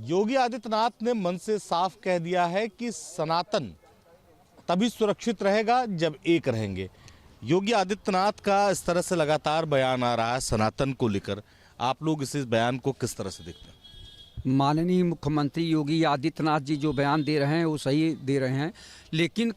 योगी आदित्यनाथ ने मन से साफ कह दिया है कि सनातन तभी सुरक्षित रहेगा जब एक रहेंगे। योगी आदित्यनाथ का इस तरह से लगातार बयान आ रहा है सनातन को लेकर, आप लोग इस बयान को किस तरह से देखते हैं? माननीय मुख्यमंत्री योगी आदित्यनाथ जी जो बयान दे रहे हैं वो सही दे रहे हैं, लेकिन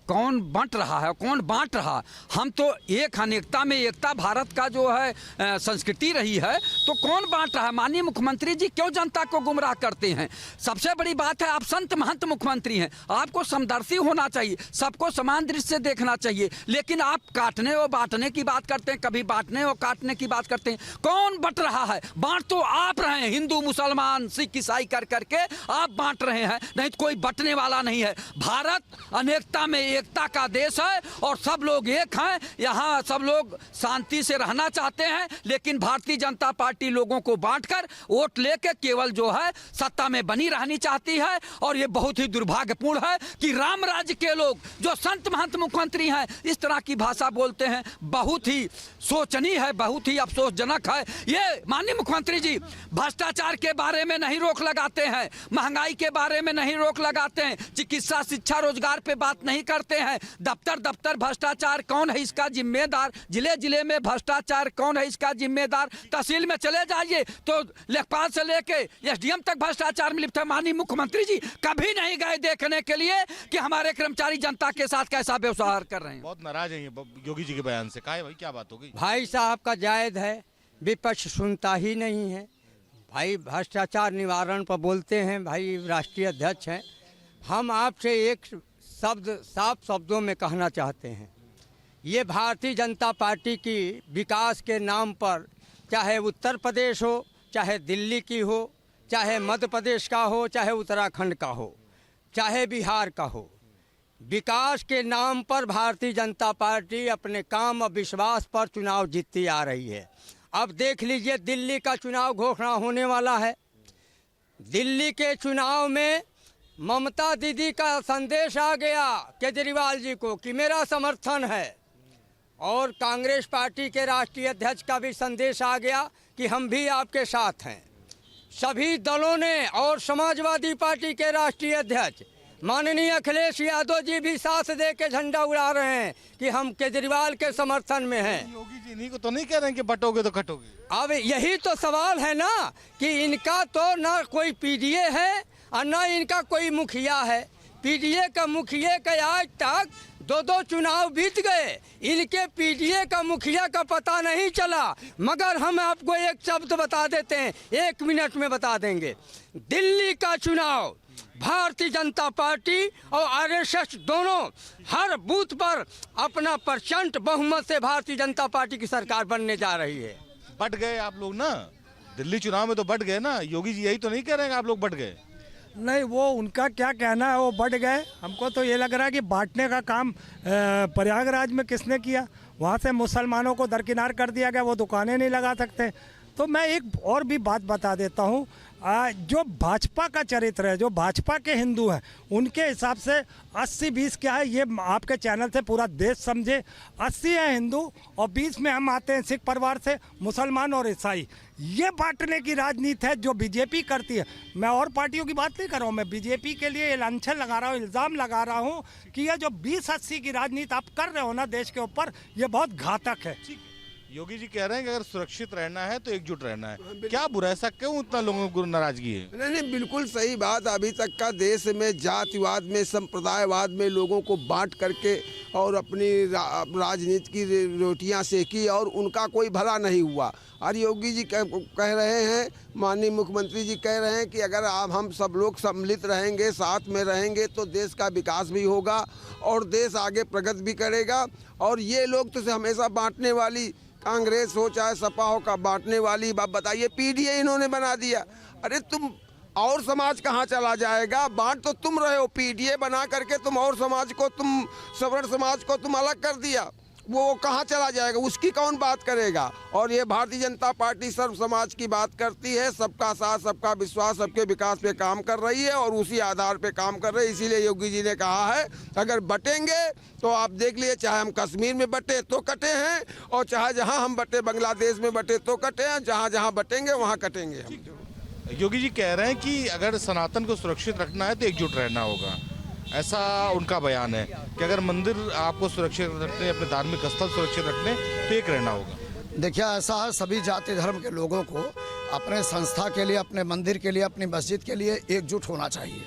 कौन बंट रहा है, कौन बांट रहा? हम तो एक अनेकता में एकता भारत का जो है संस्कृति रही है, तो कौन बांट रहा है? माननीय मुख्यमंत्री जी क्यों जनता को गुमराह करते हैं? सबसे बड़ी बात है, आप संत महंत मुख्यमंत्री हैं, आपको समदर्शी होना चाहिए, सबको समान दृष्टि से देखना चाहिए, लेकिन आप काटने और बांटने की बात करते हैं, कभी बांटने और काटने की बात करते हैं। कौन बंट रहा है? बांट तो आप रहे हैं, हिंदू मुसलमान सिख ईसाई कर करके आप बांट रहे हैं, नहीं तो कोई बंटने वाला नहीं है। भारत अनेकता में एकता का देश है और सब लोग एक हैं, यहाँ सब लोग शांति से रहना चाहते हैं, लेकिन भारतीय जनता पार्टी लोगों को बांटकर वोट लेके केवल जो है सत्ता में बनी रहनी चाहती है। और ये बहुत ही दुर्भाग्यपूर्ण है कि राम राज्य के लोग जो संत महंत मुख्यमंत्री हैं इस तरह की भाषा बोलते हैं। बहुत ही शोचनीय है, बहुत ही अफसोसजनक है। ये माननीय मुख्यमंत्री जी भ्रष्टाचार के बारे में नहीं रोक लगाते हैं, महंगाई के बारे में नहीं रोक लगाते हैं, चिकित्सा शिक्षा रोजगार पे बात नहीं करते हैं। दफ्तर भ्रष्टाचार कौन है इसका जिम्मेदार? जिले जिले में भ्रष्टाचार कौन है इसका जिम्मेदार? तहसील में चले जाइए तो लेखपाल से लेके एसडीएम तक भ्रष्टाचार में लिप्त है। माननीय मुख्यमंत्री जी कभी नहीं गए देखने के लिए कि हमारे कर्मचारी जनता के साथ कैसा व्यवहार कर रहे हैं। बहुत नाराज हैं योगी जी के बयान से, कहा है भाई क्या बात हो गई? भाई साहब का जायज है, विपक्ष सुनता ही नहीं है। भाई भ्रष्टाचार निवारण पर बोलते हैं, भाई राष्ट्रीय अध्यक्ष हैं। हम आपसे एक शब्द साफ शब्दों में कहना चाहते हैं, ये भारतीय जनता पार्टी की विकास के नाम पर, चाहे उत्तर प्रदेश हो, चाहे दिल्ली की हो, चाहे मध्य प्रदेश का हो, चाहे उत्तराखंड का हो, चाहे बिहार का हो, विकास के नाम पर भारतीय जनता पार्टी अपने काम और विश्वास पर चुनाव जीतती आ रही है। अब देख लीजिए दिल्ली का चुनाव घोषणा होने वाला है। दिल्ली के चुनाव में ममता दीदी का संदेश आ गया केजरीवाल जी को कि मेरा समर्थन है, और कांग्रेस पार्टी के राष्ट्रीय अध्यक्ष का भी संदेश आ गया कि हम भी आपके साथ हैं। सभी दलों ने और समाजवादी पार्टी के राष्ट्रीय अध्यक्ष माननीय अखिलेश यादव जी भी साथ दे के झंडा उड़ा रहे हैं कि हम केजरीवाल के समर्थन में हैं। योगी जी इन्हीं को तो नहीं कह रहे हैं कि बटोगे तो कटोगे? अब यही तो सवाल है ना कि इनका तो ना कोई पीडीए है और न इनका कोई मुखिया है। पीडीए का मुखिया का आज तक दो चुनाव बीत गए, इनके पीडीए का मुखिया का पता नहीं चला। मगर हम आपको एक शब्द बता देते हैं, 1 मिनट में बता देंगे। दिल्ली का चुनाव भारतीय जनता पार्टी और आरएसएस दोनों हर बूथ पर अपना प्रचंड बहुमत से भारतीय जनता पार्टी की सरकार बनने जा रही है। बट गए आप लोग ना, दिल्ली चुनाव में तो बट गए ना। योगी जी यही तो नहीं कह रहे हैं आप लोग बट गए? नहीं, वो उनका क्या कहना है, वो बढ़ गए। हमको तो ये लग रहा है कि बांटने का काम प्रयागराज में किसने किया? वहाँ से मुसलमानों को दरकिनार कर दिया गया, वो दुकानें नहीं लगा सकते। तो मैं एक और भी बात बता देता हूँ, जो भाजपा का चरित्र है, जो भाजपा के हिंदू हैं, उनके हिसाब से 80-20 क्या है, ये आपके चैनल से पूरा देश समझे। 80 है हिंदू और 20 में हम आते हैं सिख परिवार से, मुसलमान और ईसाई। ये बांटने की राजनीति है जो बीजेपी करती है। मैं और पार्टियों की बात नहीं कर रहा हूँ, मैं बीजेपी के लिए लांछन लगा रहा हूँ, इल्ज़ाम लगा रहा हूँ कि ये जो 20-80 की राजनीति आप कर रहे हो ना देश के ऊपर, ये बहुत घातक है। योगी जी कह रहे हैं कि अगर सुरक्षित रहना है तो एकजुट रहना है। क्या बुरा, ऐसा क्यों इतना लोगों को नाराजगी है? नहीं, बिल्कुल सही बात। अभी तक का देश में जातिवाद में, संप्रदायवाद में लोगों को बांट करके और अपनी राजनीति की रोटियां सेकी और उनका कोई भला नहीं हुआ। और योगी जी कह रहे हैं, माननीय मुख्यमंत्री जी कह रहे हैं कि अगर हम सब लोग सम्मिलित रहेंगे, साथ में रहेंगे तो देश का विकास भी होगा और देश आगे प्रगति भी करेगा। और ये लोग तो हमेशा बांटने वाली, कांग्रेस हो चाहे सपा हो, का बांटने वाली बात बताइए। पीडीए इन्होंने बना दिया। अरे तुम और समाज कहाँ चला जाएगा? बांट तो तुम रहे हो, पीडीए बना करके तुम और समाज को, तुम सवर्ण समाज को तुम अलग कर दिया। वो कहाँ चला जाएगा? उसकी कौन बात करेगा? और ये भारतीय जनता पार्टी सर्व समाज की बात करती है, सबका साथ, सबका विश्वास, सबके विकास पे काम कर रही है और उसी आधार पे काम कर रही है। इसीलिए योगी जी ने कहा है अगर बटेंगे तो आप देख लिए, चाहे हम कश्मीर में बटे तो कटे हैं और चाहे जहाँ हम बटे बांग्लादेश में बटे तो कटे हैं, जहाँ जहाँ बटेंगे वहाँ कटेंगे हम। योगी जी कह रहे हैं कि अगर सनातन को सुरक्षित रखना है तो एकजुट रहना होगा, ऐसा उनका बयान है कि अगर मंदिर आपको सुरक्षित रखने, अपने धार्मिक स्थल सुरक्षित रखने तो एक रहना होगा। देखिए ऐसा है, सभी जाति धर्म के लोगों को अपने संस्था के लिए, अपने मंदिर के लिए, अपनी मस्जिद के लिए एकजुट होना चाहिए,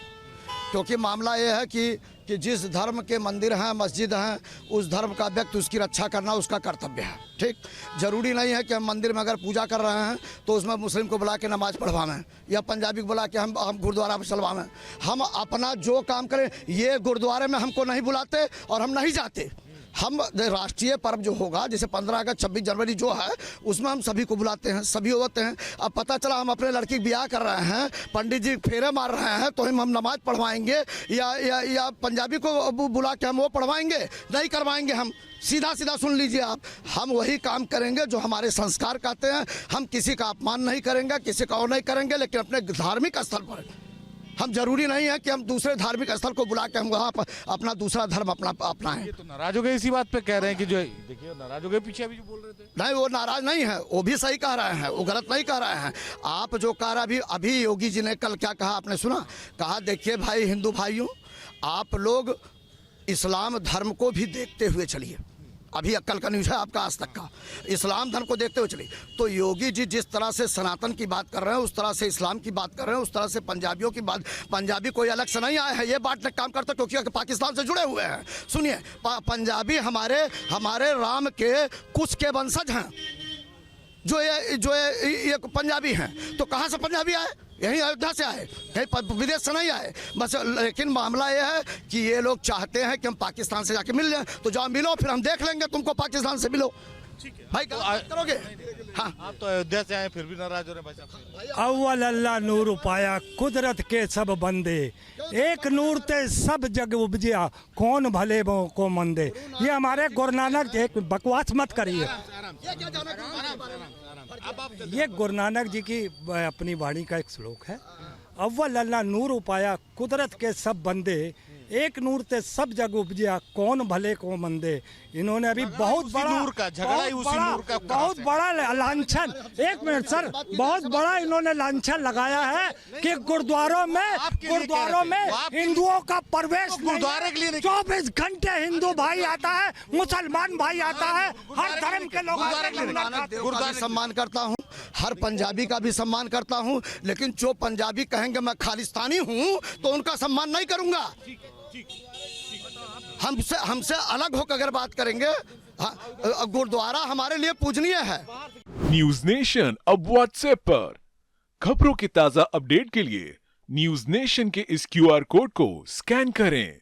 क्योंकि मामला ये है कि जिस धर्म के मंदिर हैं, मस्जिद हैं, उस धर्म का व्यक्ति उसकी रक्षा करना उसका कर्तव्य है। ठीक, जरूरी नहीं है कि हम मंदिर में अगर पूजा कर रहे हैं तो उसमें मुस्लिम को बुला के नमाज पढ़वाएं या पंजाबी को बुला के हम गुरुद्वारा पर चलवाएं। हम अपना जो काम करें, ये गुरुद्वारे में हमको नहीं बुलाते और हम नहीं जाते। हम राष्ट्रीय पर्व जो होगा, जैसे 15 अगस्त 26 जनवरी जो है, उसमें हम सभी को बुलाते हैं, सभी होते हैं। अब पता चला हम अपने लड़की की ब्याह कर रहे हैं, पंडित जी फेरे मार रहे हैं, तो हम नमाज पढ़वाएंगे या पंजाबी को बुला के हम वो पढ़वाएंगे? नहीं करवाएंगे। हम सीधा सीधा सुन लीजिए आप, हम वही काम करेंगे जो हमारे संस्कार कहते हैं। हम किसी का अपमान नहीं करेंगे, किसी का और नहीं करेंगे, लेकिन अपने धार्मिक स्थल पर हम, जरूरी नहीं है कि हम दूसरे धार्मिक स्थल को बुला के हम वहाँ पर अपना दूसरा धर्म अपनाएं। ये तो नाराज हो गए इसी बात पे, कह रहे हैं कि जो देखिए नाराज हो गए पीछे अभी जो बोल रहे थे। नहीं, वो नाराज नहीं है, वो भी सही कह रहे हैं, वो गलत नहीं कह रहे हैं। आप जो कह रहे अभी योगी जी ने कल क्या कहा आपने सुना? कहा देखिए भाई हिंदू भाइयों, आप लोग इस्लाम धर्म को भी देखते हुए चलिए। अभी कल का न्यूज़ है आपका आज तक का, इस्लाम धर्म को देखते हुए चलिए। तो योगी जी जिस तरह से सनातन की बात कर रहे हैं, उस तरह से इस्लाम की बात कर रहे हैं, उस तरह से पंजाबियों की बात, पंजाबी कोई अलग से नहीं आए हैं ये बांटने का काम करते, क्योंकि पाकिस्तान से जुड़े हुए हैं। सुनिए, पंजाबी हमारे राम के कुछ के वंशज हैं, जो ये पंजाबी हैं। तो कहाँ से पंजाबी आए? यहीं अयोध्या से आए, कहीं विदेश से नहीं आए बस। लेकिन मामला ये है कि ये लोग चाहते हैं कि हम पाकिस्तान से जाके मिल जाएं, तो जाओ मिलो, फिर हम देख लेंगे तुमको पाकिस्तान से मिलो। ठीक है भाई बात करोगे? हाँ, आप तो अयोध्या से आए फिर भी नाराज हो रहे हैं भाई साहब। अव्वल अल्लाह नूर पाया कुदरत के सब बंदे, एक नूर ते सब जग उपजिया कौन भले को मंदे। ये हमारे गुरु नानक, एक बकवास मत करिए, ये गुरु नानक जी की अपनी वाणी का एक श्लोक है। अव्वल अल्लाह नूर उपाया कुदरत के सब बंदे, एक नूर ते सब जग उपजिया कौन भले को मंदे। इन्होंने अभी बहुत बड़ा नूर का झगड़ा ही उसी नूर का, बहुत बड़ा लांछन, एक मिनट सर, बहुत बड़ा इन्होंने लांछन लगाया है कि गुरुद्वारों में हिंदुओं का प्रवेश गुरुद्वारे के लिए 24 घंटे हिंदू भाई आता है, मुसलमान भाई आता है, हर धर्म के लोग आते हैं। गुरुद्वारे का सम्मान करता हूँ, हर पंजाबी का भी सम्मान करता हूँ, लेकिन जो पंजाबी कहेंगे मैं खालिस्तानी हूँ तो उनका सम्मान नहीं करूँगा। हमसे अलग होकर अगर बात करेंगे, गुरुद्वारा हमारे लिए पूजनीय है। न्यूज नेशन अब व्हाट्सएप पर खबरों की ताजा अपडेट के लिए न्यूज नेशन के इस QR कोड को स्कैन करें।